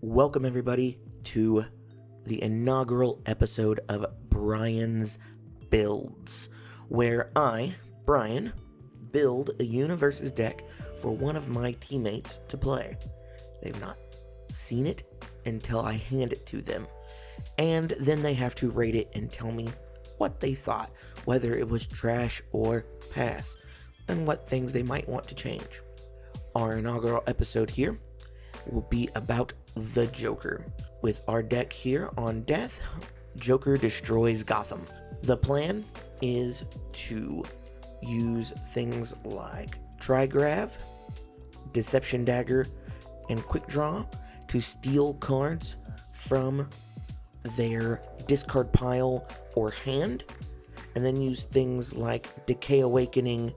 Welcome, everybody, to the inaugural episode of Bryan's Builds, where I, Bryan, build a Universus deck for one of my teammates to play. They've not seen it until I hand it to them, and then they have to rate it and tell me what they thought, whether it was trash or pass, and what things they might want to change. Our inaugural episode here will be about the Joker. With our deck here on death, Joker destroys Gotham. The plan is to use things like Trigrav, Deception Dagger, and Quick Draw to steal cards from their discard pile or hand, and then use things like Decay Awakening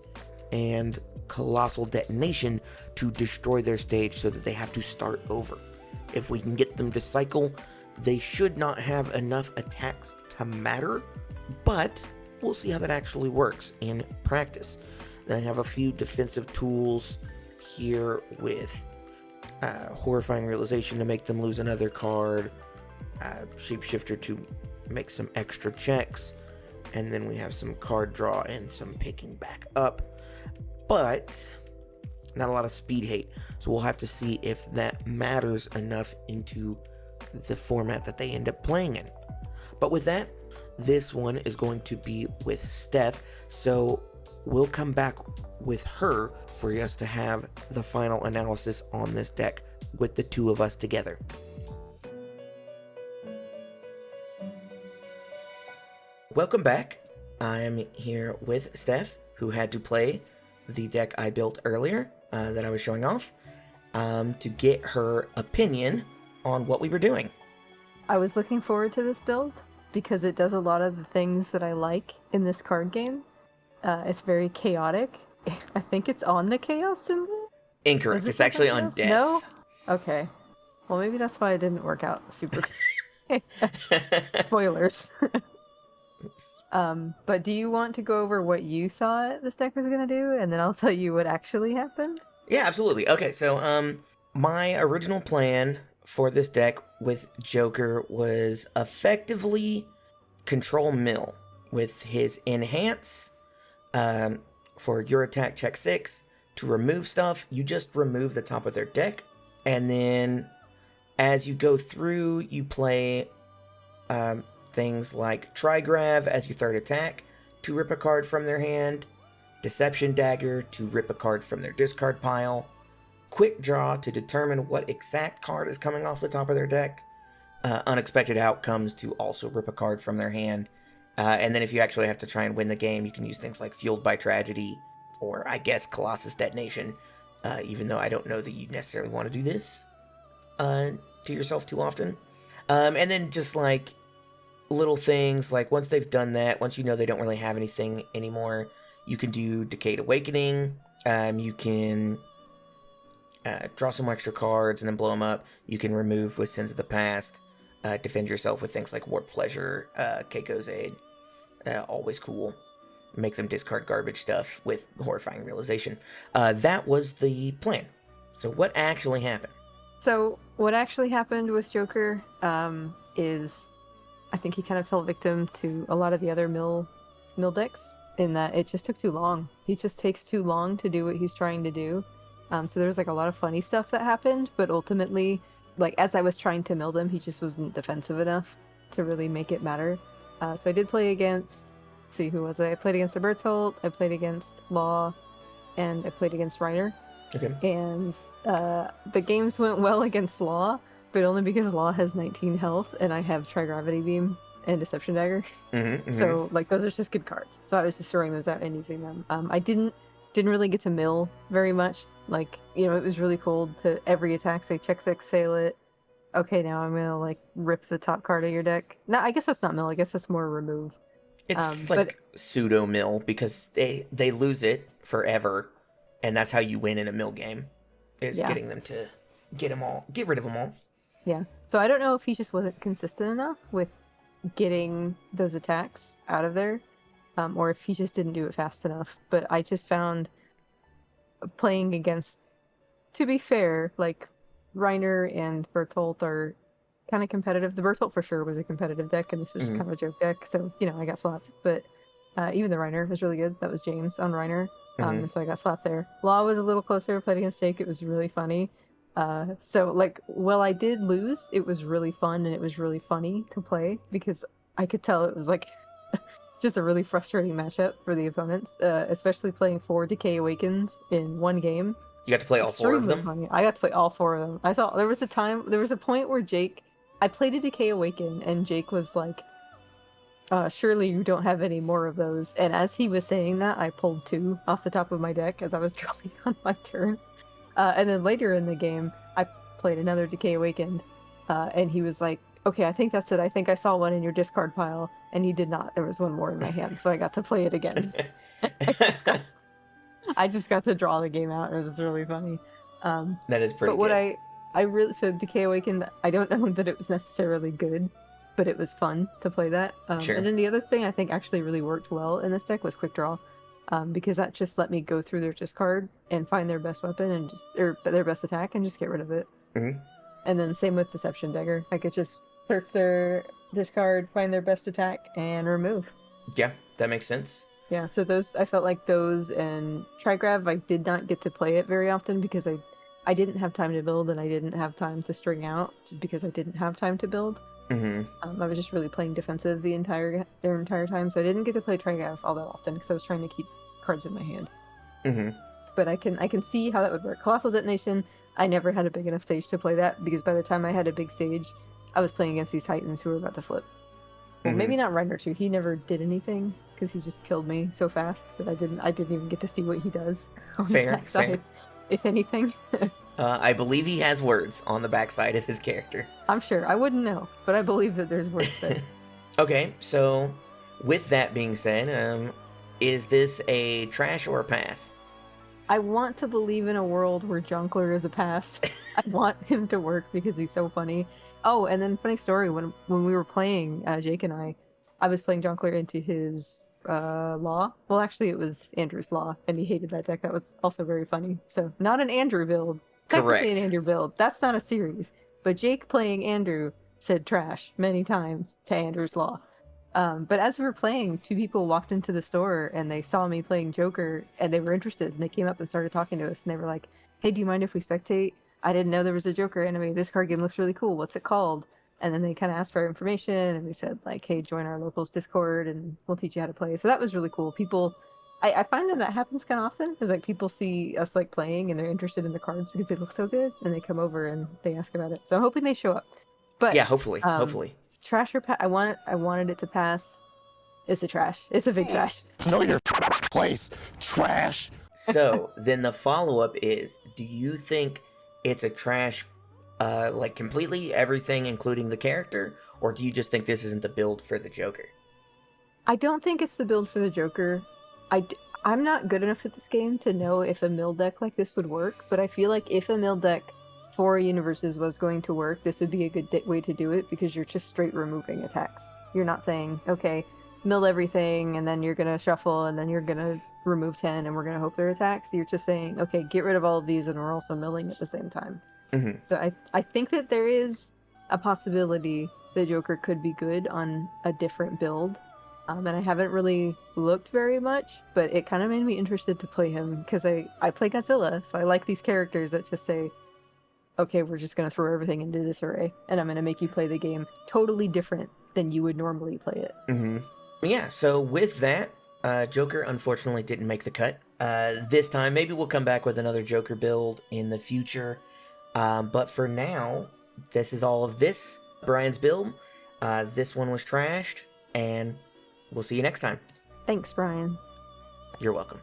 and Colossal Detonation to destroy their stage so that they have to start over. If we can get them to cycle, they should not have enough attacks to matter, but we'll see how that actually works in practice. Then I have a few defensive tools here with Horrifying Realization to make them lose another card, Shapeshifter to make some extra checks, and then we have some card draw and some picking back up. But not a lot of speed hate, so we'll have to see if that matters enough into the format that they end up playing in. But with that, this one is going to be with Steph, so we'll come back with her for us to have the final analysis on this deck with the two of us together. Welcome back. I'm here with Steph, who had to play the deck I built earlier that I was showing off, to get her opinion on what we were doing. I was looking forward to this build because it does a lot of the things that I like in this card game. It's very chaotic. I think it's on the chaos symbol? Incorrect. It's actually on death. No? Okay. Well, maybe that's why it didn't work out super. Spoilers. But do you want to go over what you thought this deck was going to do, and then I'll tell you what actually happened? Yeah, absolutely. Okay, so my original plan for this deck with Joker was effectively control Mill with his Enhance for your attack check 6. To remove stuff, you just remove the top of their deck, and then as you go through, you play things like Trigrav as your third attack to rip a card from their hand, Deception Dagger to rip a card from their discard pile, Quick Draw to determine what exact card is coming off the top of their deck, Unexpected Outcomes to also rip a card from their hand, and then if you actually have to try and win the game, you can use things like Fueled by Tragedy, or I guess Colossus Detonation, even though I don't know that you necessarily want to do this to yourself too often. And then just like little things like once they've done that, once you know they don't really have anything anymore, you can do Decayed Awakening. You can draw some extra cards and then blow them up. You can remove with Sins of the Past, defend yourself with things like Warp Pleasure, Keiko's Aid, always cool. Make them discard garbage stuff with Horrifying Realization. That was the plan. So what actually happened? So what actually happened with Joker is I think he kind of fell victim to a lot of the other mill decks in that it just took too long. He just takes too long to do what he's trying to do. So there's like a lot of funny stuff that happened, but ultimately, like as I was trying to mill them, he just wasn't defensive enough to really make it matter. So I did play against, let's see, who was I? I played against the Bertolt, I played against Law, and I played against Reiner. Okay. And the games went well against Law, but only because Law has 19 health and I have Tri-Gravity Beam and Deception Dagger. So like those are just good cards. So I was just throwing those out and using them. I didn't really get to mill very much. Like, you know, it was really cool to every attack say check 6, fail it. Okay, now I'm gonna like rip the top card of your deck. No, I guess that's not mill. I guess that's more remove. It's like pseudo mill because they lose it forever, and that's how you win in a mill game. Is getting them to get rid of them all. Yeah. So I don't know if he just wasn't consistent enough with getting those attacks out of there, or if he just didn't do it fast enough. But I just found playing against, to be fair, like Reiner and Bertolt are kind of competitive. The Bertolt for sure was a competitive deck, and this was Mhm. kind of a joke deck. So I got slapped. But even the Reiner was really good. That was James on Reiner, Mhm. and so I got slapped there. Law was a little closer. Played against Jake. It was really funny. So like, while I did lose, it was really fun and it was really funny to play because I could tell it was like just a really frustrating matchup for the opponents, especially playing 4 Decay Awakens in one game. You got to play all 4 of Extremely them? funny. I got to play all 4 of them. There was a point where I played a Decay Awaken, and Jake was like, surely you don't have any more of those. And as he was saying that, I pulled 2 off the top of my deck as I was drawing on my turn. And then later in the game, I played another Decay Awakened, and he was like, okay, I think that's it. I think I saw one in your discard pile. And he did not. There was one more in my hand, so I got to play it again. I just got to draw the game out. It was really funny. That is pretty But what good. I really, so Decay Awakened, I don't know that it was necessarily good, but it was fun to play that. Sure. And then the other thing I think actually really worked well in this deck was Quick Draw, because that just let me go through their discard and find their best weapon or their best attack and just get rid of it. Mhm. And then same with Deception Dagger. I could just search their discard, find their best attack, and remove. Yeah, that makes sense. Yeah, so I felt like those and Trigrav, I did not get to play it very often because I didn't have time to build and I didn't have time to string out just because I didn't have time to build. Mhm. I was just really playing defensive their entire time, so I didn't get to play Trigrav all that often because I was trying to keep cards in my hand. Mhm. But I can see how that would work. Colossal Detonation, I never had a big enough stage to play that because by the time I had a big stage, I was playing against these Titans who were about to flip. Well, maybe Mhm. not Reiner too. He never did anything because he just killed me so fast that I didn't even get to see what he does on his Fair, fair. backside, if anything. I believe he has words on the backside of his character. I'm sure. I wouldn't know, but I believe that there's words there. Okay, so with that being said, is this a trash or a pass? I want to believe in a world where Jonkler is a pass. I want him to work because he's so funny. Oh, and then funny story, when we were playing, Jake and I was playing Jonkler into his law. Well, actually it was Andrew's law, and he hated that deck. That was also very funny. So not an Andrew build. Technically an Correct. Andrew build. That's not a series. But Jake playing Andrew said trash many times to Andrew's law. But as we were playing, 2 people walked into the store and they saw me playing Joker and they were interested and they came up and started talking to us and they were like, hey, do you mind if we spectate? I didn't know there was a Joker anime. This card game looks really cool. What's it called? And then they kind of asked for our information and we said like, hey, join our locals Discord and we'll teach you how to play. So that was really cool. I find that happens kind of often is like people see us like playing and they're interested in the cards because they look so good and they come over and they ask about it. So I'm hoping they show up. But Yeah, hopefully, hopefully. trash or I wanted it to pass. It's a trash. It's a big trash. Know your place, trash. So then the follow-up is, do you think it's a trash, like completely everything, including the character, or do you just think this isn't the build for the Joker? I don't think it's the build for the Joker. I'm not good enough at this game to know if a mill deck like this would work, but I feel like if a mill deck for Universus was going to work, this would be a good way to do it because you're just straight removing attacks. You're not saying, okay, mill everything and then you're going to shuffle and then you're going to remove 10 and we're going to hope they're attacks. You're just saying, okay, get rid of all of these and we're also milling at the same time. Mm-hmm. So I think that there is a possibility the Joker could be good on a different build. And I haven't really looked very much, but it kind of made me interested to play him because I play Godzilla, so I like these characters that just say, okay, we're just going to throw everything into disarray, and I'm going to make you play the game totally different than you would normally play it. Mm-hmm. Yeah, so with that, Joker unfortunately didn't make the cut. This time, maybe we'll come back with another Joker build in the future. But for now, this is all of this, Bryan's build. This one was trashed, and we'll see you next time. Thanks, Bryan. You're welcome.